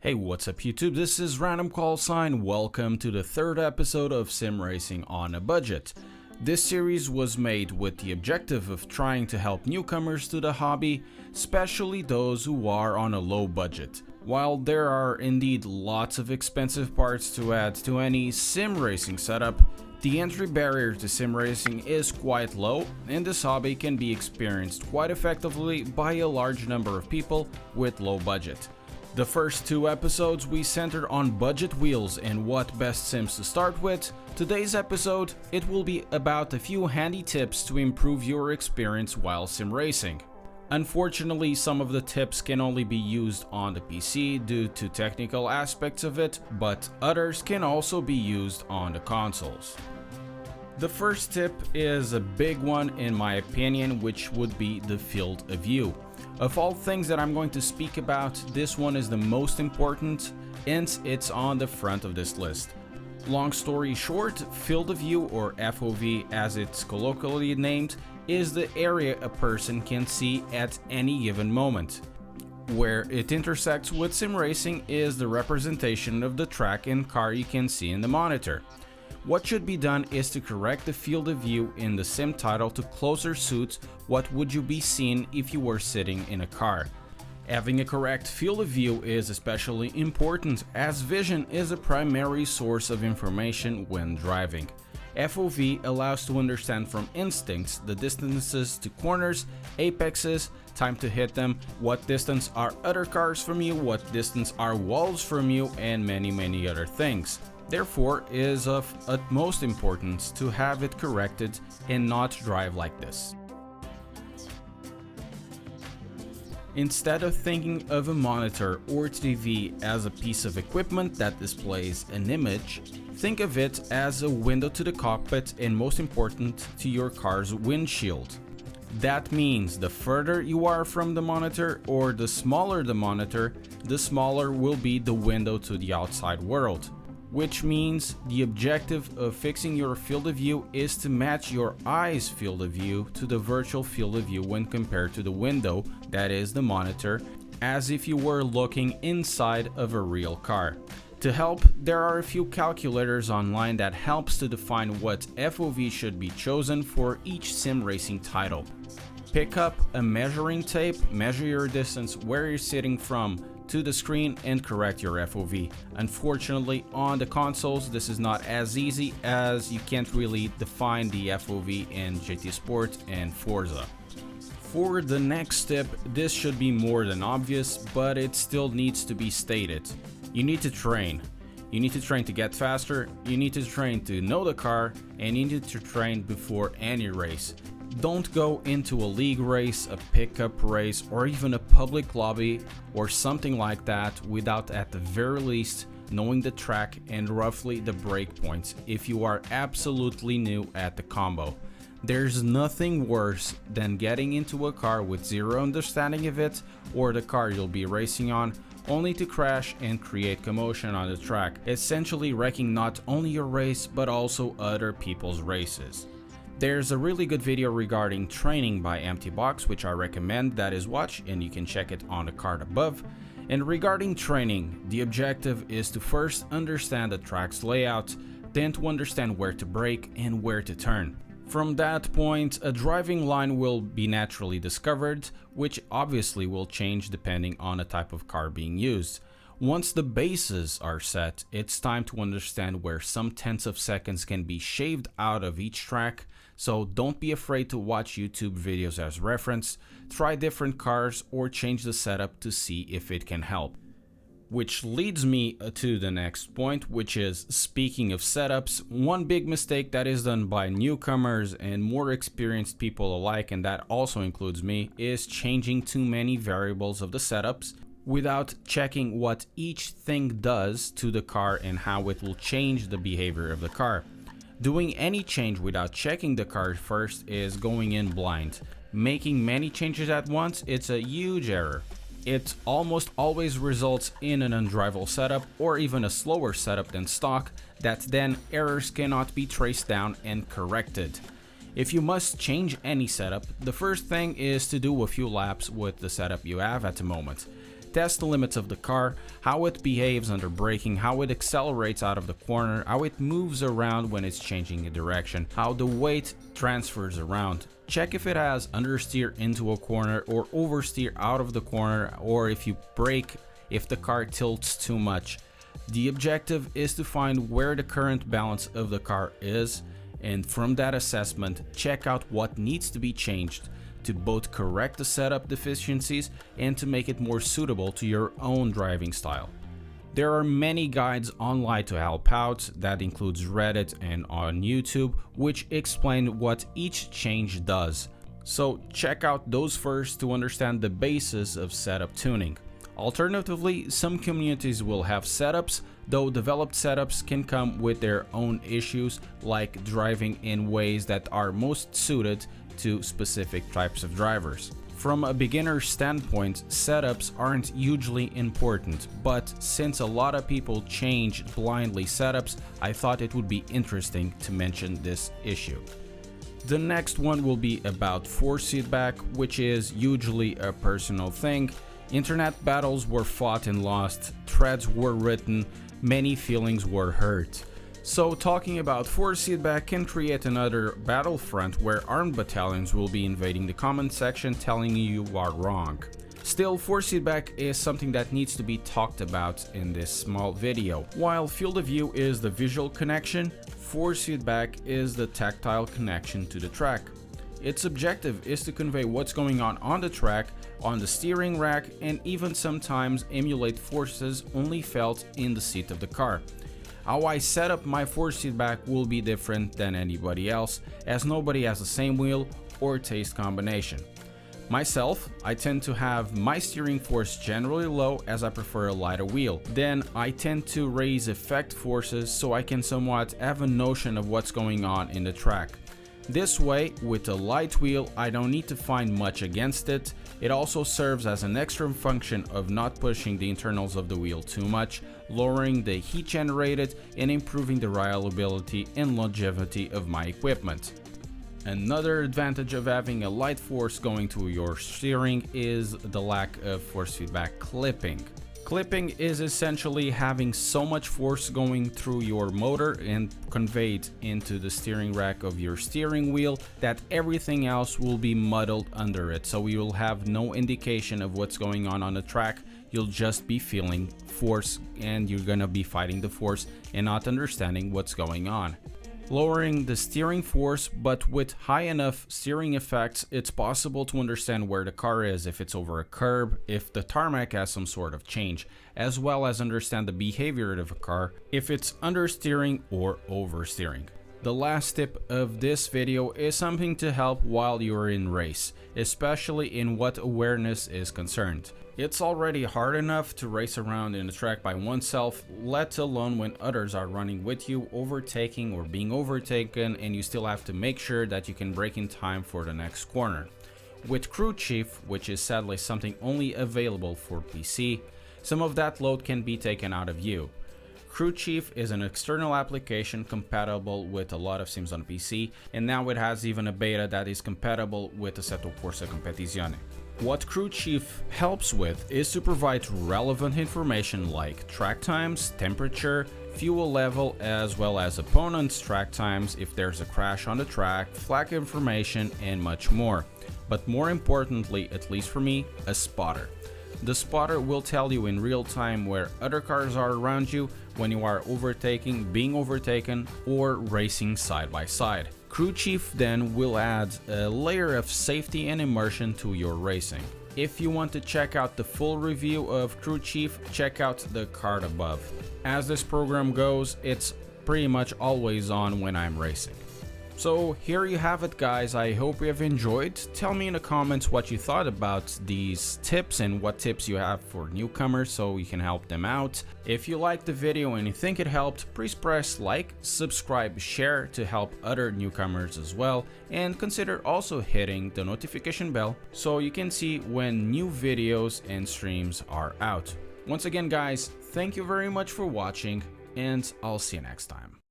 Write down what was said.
Hey, what's up YouTube? This is Random Callsign. Welcome to the third episode of Sim Racing on a Budget. This series was made with the objective of trying to help newcomers to the hobby, especially those who are on a low budget. While there are indeed lots of expensive parts to add to any sim racing setup, the entry barrier to sim racing is quite low, and this hobby can be experienced quite effectively by a large number of people with low budget. The first two episodes we centered on budget wheels and what best sims to start with. Today's episode, it will be about a few handy tips to improve your experience while sim racing. Unfortunately, some of the tips can only be used on the PC due to technical aspects of it, but others can also be used on the consoles. The first tip is a big one in my opinion, which would be the field of view. Of all things that I'm going to speak about, this one is the most important, and it's on the front of this list. Long story short, field of view, or FOV as it's colloquially named, is the area a person can see at any given moment. Where it intersects with sim racing is the representation of the track and car you can see in the monitor. What should be done is to correct the field of view in the sim title to closer suit what would you be seeing if you were sitting in a car. Having a correct field of view is especially important as vision is a primary source of information when driving. FOV allows to understand from instincts the distances to corners, apexes, time to hit them, what distance are other cars from you, what distance are walls from you, and many other things. Therefore, it is of utmost importance to have it corrected and not drive like this. Instead of thinking of a monitor or TV as a piece of equipment that displays an image, think of it as a window to the cockpit and, most important, to your car's windshield. That means the further you are from the monitor or the smaller the monitor, the smaller will be the window to the outside world. Which means the objective of fixing your field of view is to match your eye's field of view to the virtual field of view when compared to the window, that is the monitor, as if you were looking inside of a real car. To help, there are a few calculators online that helps to define what FOV should be chosen for each sim racing title. Pick up a measuring tape, measure your distance where you're sitting from to the screen and correct your FOV. Unfortunately, on the consoles this is not as easy as you can't really define the FOV in GT Sport and Forza. For the next tip, this should be more than obvious, but it still needs to be stated. You need to train. You need to train to get faster, you need to train to know the car, and you need to train before any race. Don't go into a league race, a pickup race, or even a public lobby or something like that without at the very least knowing the track and roughly the break points if you are absolutely new at the combo. There's nothing worse than getting into a car with zero understanding of it or the car you'll be racing on, only to crash and create commotion on the track, essentially wrecking not only your race but also other people's races. There's a really good video regarding training by Empty Box, which I recommend that is watch, and you can check it on the card above. And regarding training, the objective is to first understand the track's layout, then to understand where to brake and where to turn. From that point, a driving line will be naturally discovered, which obviously will change depending on the type of car being used. Once the bases are set, it's time to understand where some tenths of seconds can be shaved out of each track, so don't be afraid to watch YouTube videos as reference, try different cars or change the setup to see if it can help. Which leads me to the next point, which is, speaking of setups, one big mistake that is done by newcomers and more experienced people alike, and that also includes me, is changing too many variables of the setups without checking what each thing does to the car and how it will change the behavior of the car. Doing any change without checking the car first is going in blind. Making many changes at once, it's a huge error. It almost always results in an undrivable setup or even a slower setup than stock that then errors cannot be traced down and corrected. If you must change any setup, the first thing is to do a few laps with the setup you have at the moment. test the limits of the car, how it behaves under braking, how it accelerates out of the corner, how it moves around when it's changing a direction, how the weight transfers around. Check if it has understeer into a corner or oversteer out of the corner, or if you brake, if the car tilts too much. The objective is to find where the current balance of the car is, and from that assessment, check out what needs to be changed to both correct the setup deficiencies and to make it more suitable to your own driving style. There are many guides online to help out, that includes Reddit and on YouTube, which explain what each change does. So check out those first to understand the basis of setup tuning. Alternatively, some communities will have setups, though developed setups can come with their own issues, like driving in ways that are most suited to specific types of drivers. From a beginner standpoint, setups aren't hugely important, but since a lot of people change blindly setups, I thought it would be interesting to mention this issue. The next one will be about force feedback, which is usually a personal thing. Internet battles were fought and lost, threads were written, many feelings were hurt. So talking about force feedback can create another battlefront where armed battalions will be invading the comment section telling you are wrong. Still, force feedback is something that needs to be talked about in this small video. While field of view is the visual connection, force feedback is the tactile connection to the track. Its objective is to convey what's going on the track, on the steering rack, and even sometimes emulate forces only felt in the seat of the car. How I set up my force feedback will be different than anybody else, as nobody has the same wheel or taste combination. Myself, I tend to have my steering force generally low, as I prefer a lighter wheel. Then I tend to raise effect forces so I can somewhat have a notion of what's going on in the track. This way, with a light wheel, I don't need to find much against it. It also serves as an extra function of not pushing the internals of the wheel too much, lowering the heat generated, and improving the reliability and longevity of my equipment. Another advantage of having a light force going to your steering is the lack of force feedback clipping. Clipping is essentially having so much force going through your motor and conveyed into the steering rack of your steering wheel that everything else will be muddled under it, so you will have no indication of what's going on the track. You'll just be feeling force and you're gonna be fighting the force and not understanding what's going on. Lowering the steering force, but with high enough steering effects, it's possible to understand where the car is, if it's over a curb, if the tarmac has some sort of change, as well as understand the behavior of a car, if it's understeering or oversteering. The last tip of this video is something to help while you're in race, especially in what awareness is concerned. It's already hard enough to race around in a track by oneself, let alone when others are running with you, overtaking or being overtaken, and you still have to make sure that you can brake in time for the next corner. With Crew Chief, which is sadly something only available for PC, some of that load can be taken out of you. Crew Chief is an external application compatible with a lot of sims on PC, and now it has even a beta that is compatible with Assetto Corsa Competizione. What Crew Chief helps with is to provide relevant information like track times, temperature, fuel level, as well as opponents' track times if there's a crash on the track, flag information, and much more. But more importantly, at least for me, a spotter. The spotter will tell you in real time where other cars are around you when you are overtaking, being overtaken, or racing side by side. Crew Chief then will add a layer of safety and immersion to your racing. If you want to check out the full review of Crew Chief, check out the card above. As this program goes, it's pretty much always on when I'm racing. So here you have it, guys. I hope you have enjoyed. Tell me in the comments what you thought about these tips and what tips you have for newcomers so we can help them out. If you liked the video and you think it helped, please press like, subscribe, share to help other newcomers as well, and consider also hitting the notification bell so you can see when new videos and streams are out. Once again, guys, thank you very much for watching, and I'll see you next time.